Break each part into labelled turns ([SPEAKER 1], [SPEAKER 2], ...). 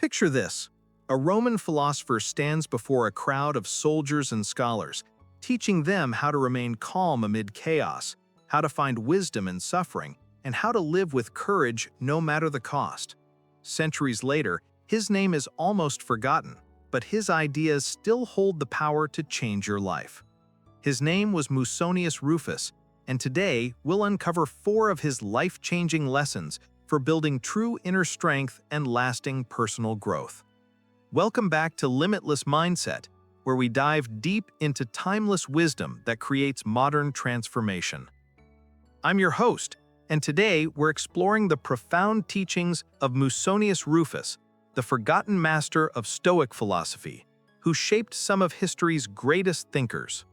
[SPEAKER 1] Picture this. A Roman philosopher stands before a crowd of soldiers and scholars, teaching them how to remain calm amid chaos, how to find wisdom in suffering, and how to live with courage no matter the cost. Centuries later, his name is almost forgotten, but his ideas still hold the power to change your life. His name was Musonius Rufus, and today we'll uncover 4 of his life-changing lessons for building true inner strength and lasting personal growth. Welcome back to Limitless Mindset, where we dive deep into timeless wisdom that creates modern transformation. I'm your host, and today we're exploring the profound teachings of Musonius Rufus, the forgotten master of Stoic philosophy, who shaped some of history's greatest thinkers.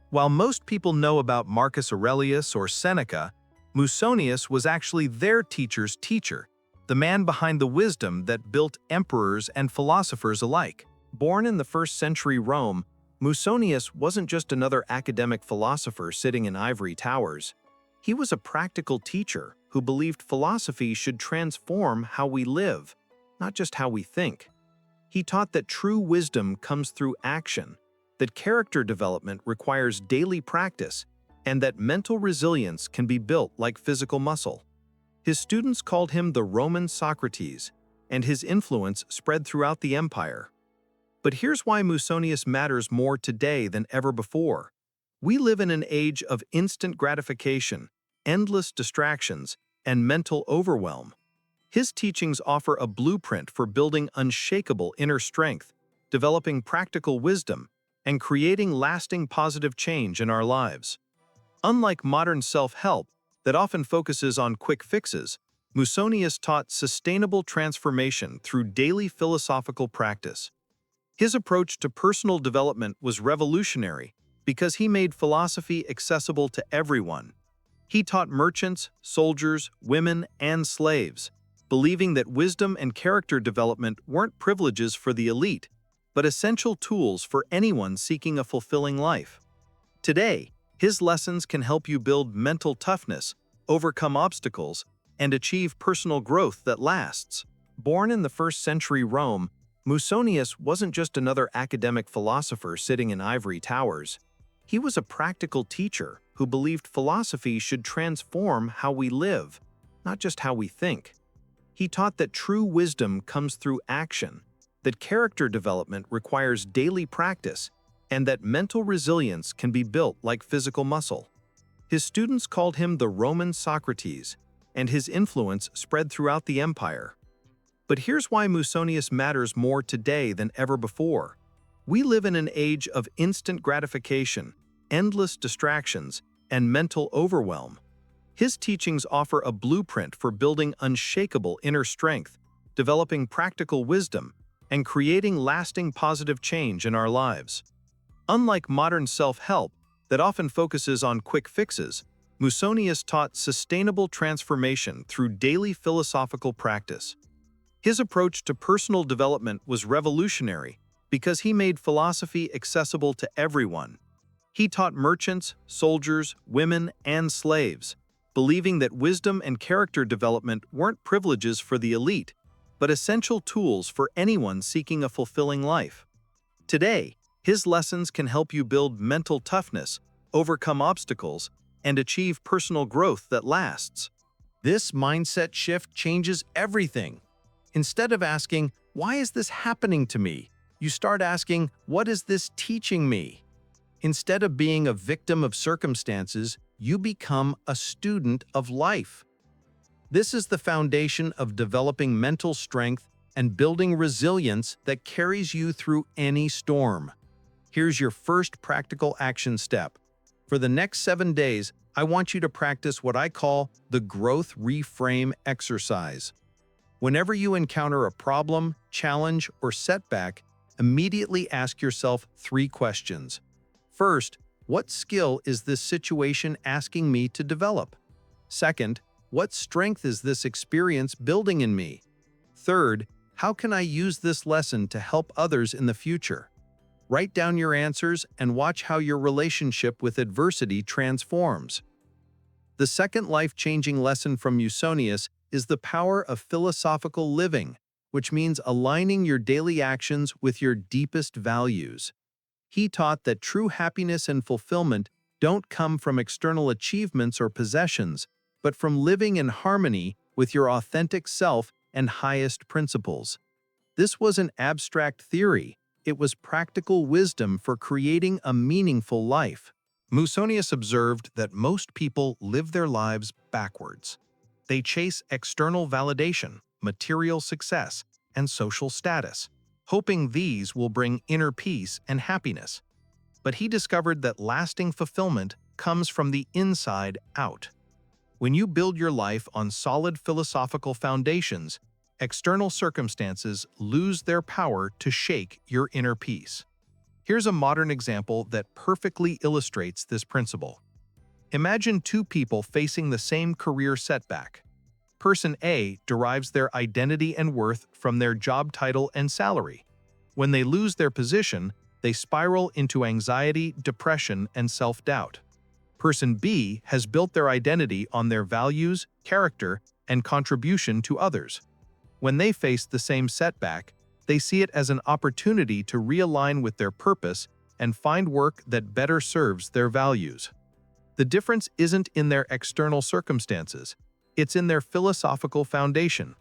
[SPEAKER 1] While most people know about Marcus Aurelius or Seneca, Musonius was actually their teacher's teacher, the man behind the wisdom that built emperors and philosophers alike. Born in the 1st century Rome, Musonius wasn't just another academic philosopher sitting in ivory towers. He was a practical teacher who believed philosophy should transform how we live, not just how we think. He taught that true wisdom comes through action, that character development requires daily practice, and that mental resilience can be built like physical muscle. His students called him the Roman Socrates, and his influence spread throughout the empire. But here's why Musonius matters more today than ever before. We live in an age of instant gratification, endless distractions, and mental overwhelm. His teachings offer a blueprint for building unshakable inner strength, developing practical wisdom, and creating lasting positive change in our lives. Unlike modern self-help that often focuses on quick fixes, Musonius taught sustainable transformation through daily philosophical practice. His approach to personal development was revolutionary because he made philosophy accessible to everyone. He taught merchants, soldiers, women, and slaves, believing that wisdom and character development weren't privileges for the elite, but essential tools for anyone seeking a fulfilling life. Today, his lessons can help you build mental toughness, overcome obstacles, and achieve personal growth that lasts. Born in the 1st century Rome, Musonius wasn't just another academic philosopher sitting in ivory towers. He was a practical teacher who believed philosophy should transform how we live, not just how we think. He taught that true wisdom comes through action, that character development requires daily practice, and that mental resilience can be built like physical muscle. His students called him the Roman Socrates, and his influence spread throughout the empire. But here's why Musonius matters more today than ever before. We live in an age of instant gratification, endless distractions, and mental overwhelm. His teachings offer a blueprint for building unshakable inner strength, developing practical wisdom, and creating lasting positive change in our lives. Unlike modern self-help that often focuses on quick fixes, Musonius taught sustainable transformation through daily philosophical practice. His approach to personal development was revolutionary because he made philosophy accessible to everyone. He taught merchants, soldiers, women, and slaves, believing that wisdom and character development weren't privileges for the elite, but essential tools for anyone seeking a fulfilling life. Today, his lessons can help you build mental toughness, overcome obstacles, and achieve personal growth that lasts. This mindset shift changes everything. Instead of asking, "Why is this happening to me?" you start asking, "What is this teaching me?" Instead of being a victim of circumstances, you become a student of life. This is the foundation of developing mental strength and building resilience that carries you through any storm. Here's your first practical action step. For the next 7 days, I want you to practice what I call the growth reframe exercise. Whenever you encounter a problem, challenge, or setback, immediately ask yourself 3 questions. First, what skill is this situation asking me to develop? Second, what strength is this experience building in me? Third, how can I use this lesson to help others in the future? Write down your answers and watch how your relationship with adversity transforms. The second life-changing lesson from Musonius is the power of philosophical living. which means aligning your daily actions with your deepest values. He taught that true happiness and fulfillment don't come from external achievements or possessions, but from living in harmony with your authentic self and highest principles. This was an abstract theory. It was practical wisdom for creating a meaningful life. Musonius observed that most people live their lives backwards. They chase external validation, material success, and social status, hoping these will bring inner peace and happiness. But he discovered that lasting fulfillment comes from the inside out. When you build your life on solid philosophical foundations, external circumstances lose their power to shake your inner peace. Here's a modern example that perfectly illustrates this principle. Imagine two people facing the same career setback. Person A derives their identity and worth from their job title and salary. When they lose their position, they spiral into anxiety, depression, and self-doubt. Person B has built their identity on their values, character, and contribution to others. When they face the same setback, they see it as an opportunity to realign with their purpose and find work that better serves their values. The difference isn't in their external circumstances, it's in their philosophical foundation.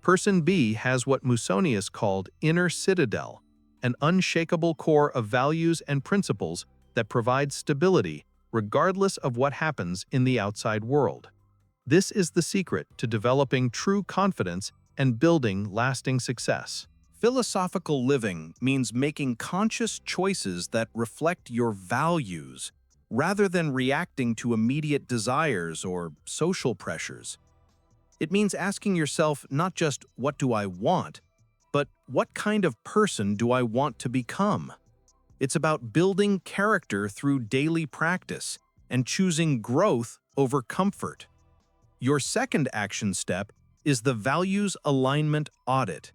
[SPEAKER 1] Person B has what Musonius called inner citadel, an unshakable core of values and principles that provide stability regardless of what happens in the outside world. This is the secret to developing true confidence and building lasting success. Philosophical living means making conscious choices that reflect your values, rather than reacting to immediate desires or social pressures. It means asking yourself not just what do I want, but what kind of person do I want to become? It's about building character through daily practice and choosing growth over comfort. Your second action step is the Values Alignment Audit.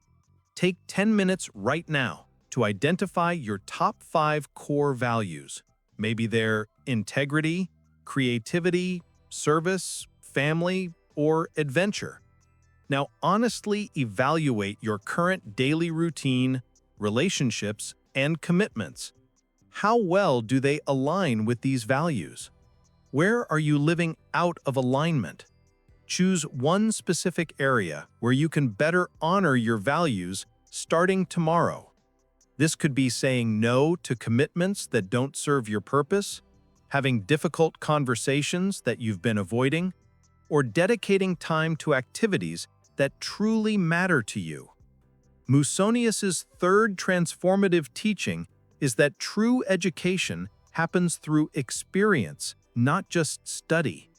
[SPEAKER 1] Take 10 minutes right now to identify your top 5 core values. Maybe they're integrity, creativity, service, family, or adventure. Now, honestly evaluate your current daily routine, relationships, and commitments. How well do they align with these values? Where are you living out of alignment? Choose one specific area where you can better honor your values starting tomorrow. This could be saying no to commitments that don't serve your purpose, having difficult conversations that you've been avoiding, or dedicating time to activities that truly matter to you. Musonius's third transformative teaching is that true education happens through experience, not just study.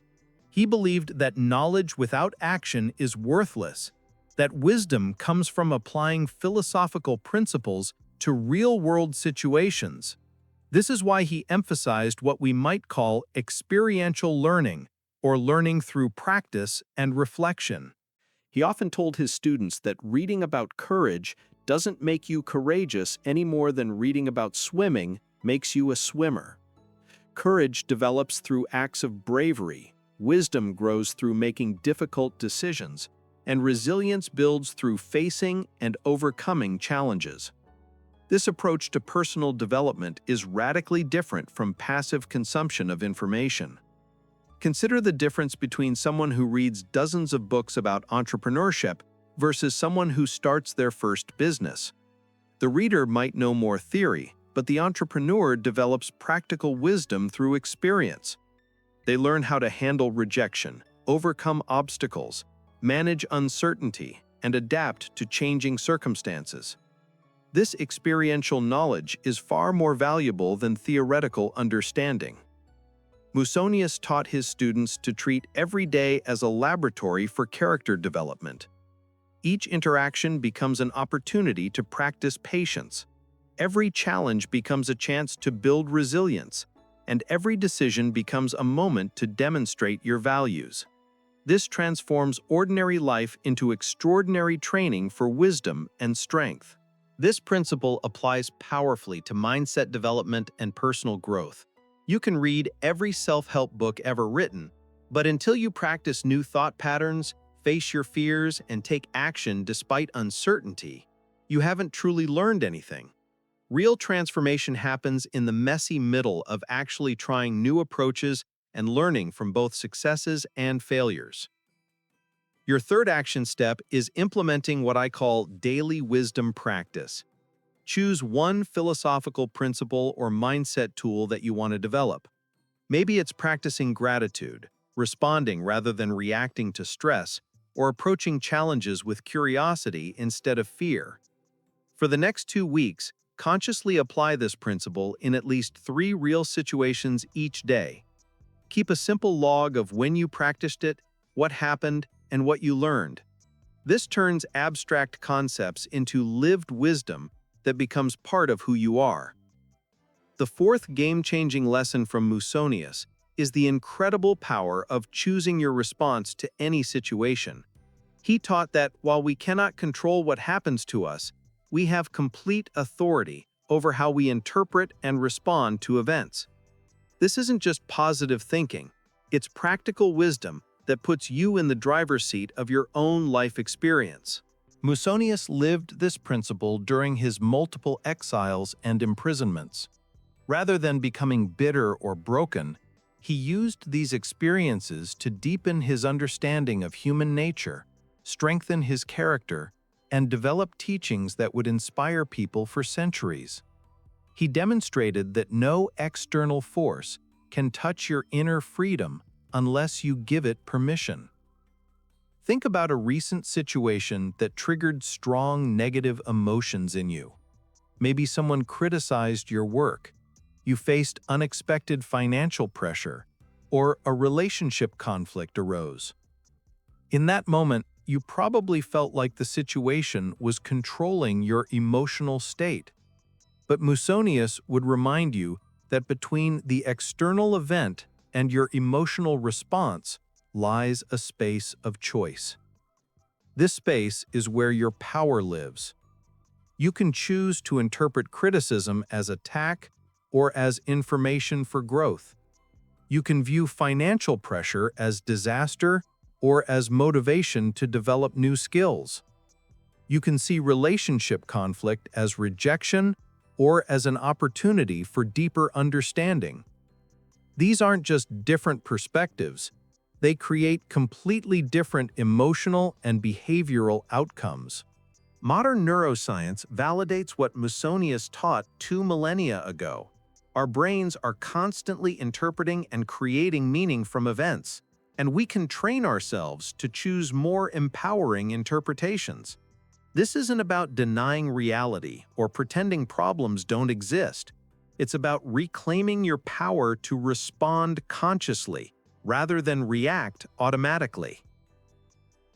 [SPEAKER 1] He believed that knowledge without action is worthless, that wisdom comes from applying philosophical principles to real-world situations. This is why he emphasized what we might call experiential learning, or learning through practice and reflection. He often told his students that reading about courage doesn't make you courageous any more than reading about swimming makes you a swimmer. Courage develops through acts of bravery, wisdom grows through making difficult decisions, and resilience builds through facing and overcoming challenges. This approach to personal development is radically different from passive consumption of information. Consider the difference between someone who reads dozens of books about entrepreneurship versus someone who starts their first business. The reader might know more theory, but the entrepreneur develops practical wisdom through experience. They learn how to handle rejection, overcome obstacles, manage uncertainty, and adapt to changing circumstances. This experiential knowledge is far more valuable than theoretical understanding. Musonius taught his students to treat every day as a laboratory for character development. Each interaction becomes an opportunity to practice patience. Every challenge becomes a chance to build resilience, and every decision becomes a moment to demonstrate your values. This transforms ordinary life into extraordinary training for wisdom and strength. This principle applies powerfully to mindset development and personal growth. You can read every self-help book ever written, but until you practice new thought patterns, face your fears, and take action despite uncertainty, you haven't truly learned anything. Real transformation happens in the messy middle of actually trying new approaches and learning from both successes and failures. Your third action step is implementing what I call daily wisdom practice. Choose one philosophical principle or mindset tool that you want to develop. Maybe it's practicing gratitude, responding rather than reacting to stress, or approaching challenges with curiosity instead of fear. For the next 2 weeks, consciously apply this principle in at least 3 real situations each day. Keep a simple log of when you practiced it, what happened, and what you learned. This turns abstract concepts into lived wisdom that becomes part of who you are. The fourth game-changing lesson from Musonius is the incredible power of choosing your response to any situation. He taught that while we cannot control what happens to us, we have complete authority over how we interpret and respond to events. This isn't just positive thinking, it's practical wisdom that puts you in the driver's seat of your own life experience. Musonius lived this principle during his multiple exiles and imprisonments. Rather than becoming bitter or broken, he used these experiences to deepen his understanding of human nature, strengthen his character, and develop teachings that would inspire people for centuries. He demonstrated that no external force can touch your inner freedom unless you give it permission. Think about a recent situation that triggered strong negative emotions in you. Maybe someone criticized your work, you faced unexpected financial pressure, or a relationship conflict arose. In that moment, you probably felt like the situation was controlling your emotional state. But Musonius would remind you that between the external event and your emotional response lies a space of choice. This space is where your power lives. You can choose to interpret criticism as attack or as information for growth. You can view financial pressure as disaster or as motivation to develop new skills. You can see relationship conflict as rejection or as an opportunity for deeper understanding. These aren't just different perspectives, they create completely different emotional and behavioral outcomes. Modern neuroscience validates what Musonius taught 2 millennia ago. Our brains are constantly interpreting and creating meaning from events, and we can train ourselves to choose more empowering interpretations. This isn't about denying reality or pretending problems don't exist. It's about reclaiming your power to respond consciously rather than react automatically.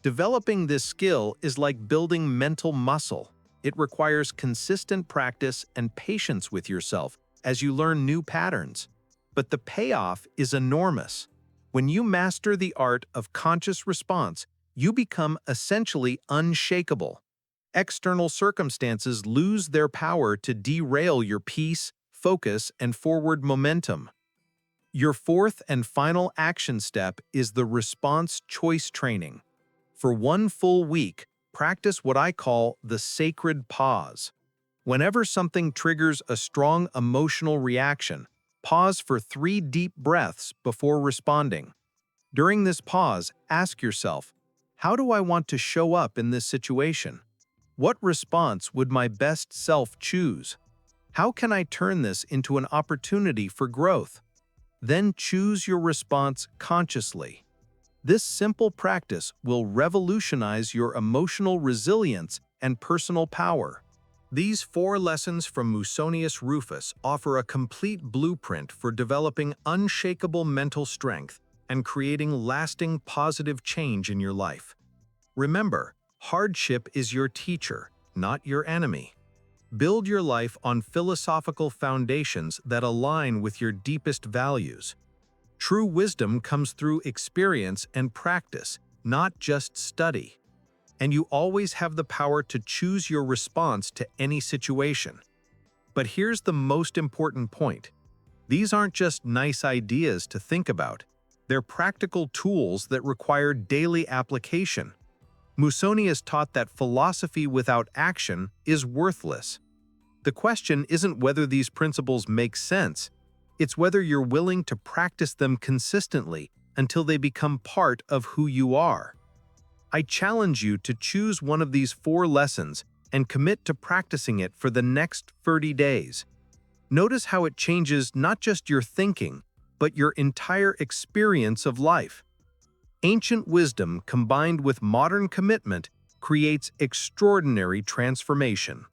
[SPEAKER 1] Developing this skill is like building mental muscle. It requires consistent practice and patience with yourself as you learn new patterns. But the payoff is enormous. When you master the art of conscious response, you become essentially unshakable. External circumstances lose their power to derail your peace, focus, and forward momentum. Your fourth and final action step is the response choice training. For 1 full week, practice what I call the sacred pause. Whenever something triggers a strong emotional reaction, pause for 3 deep breaths before responding. During this pause, ask yourself, how do I want to show up in this situation? What response would my best self choose? How can I turn this into an opportunity for growth? Then choose your response consciously. This simple practice will revolutionize your emotional resilience and personal power. These 4 lessons from Musonius Rufus offer a complete blueprint for developing unshakable mental strength and creating lasting positive change in your life. Remember, hardship is your teacher, not your enemy. Build your life on philosophical foundations that align with your deepest values. True wisdom comes through experience and practice, not just study. And you always have the power to choose your response to any situation. But here's the most important point. These aren't just nice ideas to think about. They're practical tools that require daily application. Musonius taught that philosophy without action is worthless. The question isn't whether these principles make sense, it's whether you're willing to practice them consistently until they become part of who you are. I challenge you to choose one of these 4 lessons and commit to practicing it for the next 30 days. Notice how it changes not just your thinking, but your entire experience of life. Ancient wisdom combined with modern commitment creates extraordinary transformation.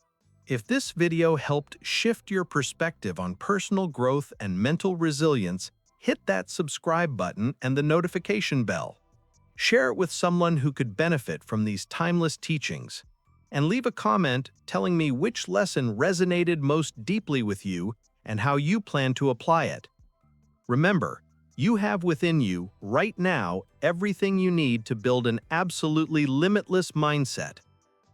[SPEAKER 1] If this video helped shift your perspective on personal growth and mental resilience, hit that subscribe button and the notification bell. Share it with someone who could benefit from these timeless teachings. And leave a comment telling me which lesson resonated most deeply with you and how you plan to apply it. Remember, you have within you, right now, everything you need to build an absolutely limitless mindset.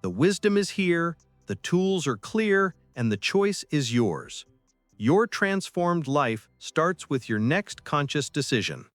[SPEAKER 1] The wisdom is here, the tools are clear, and the choice is yours. Your transformed life starts with your next conscious decision.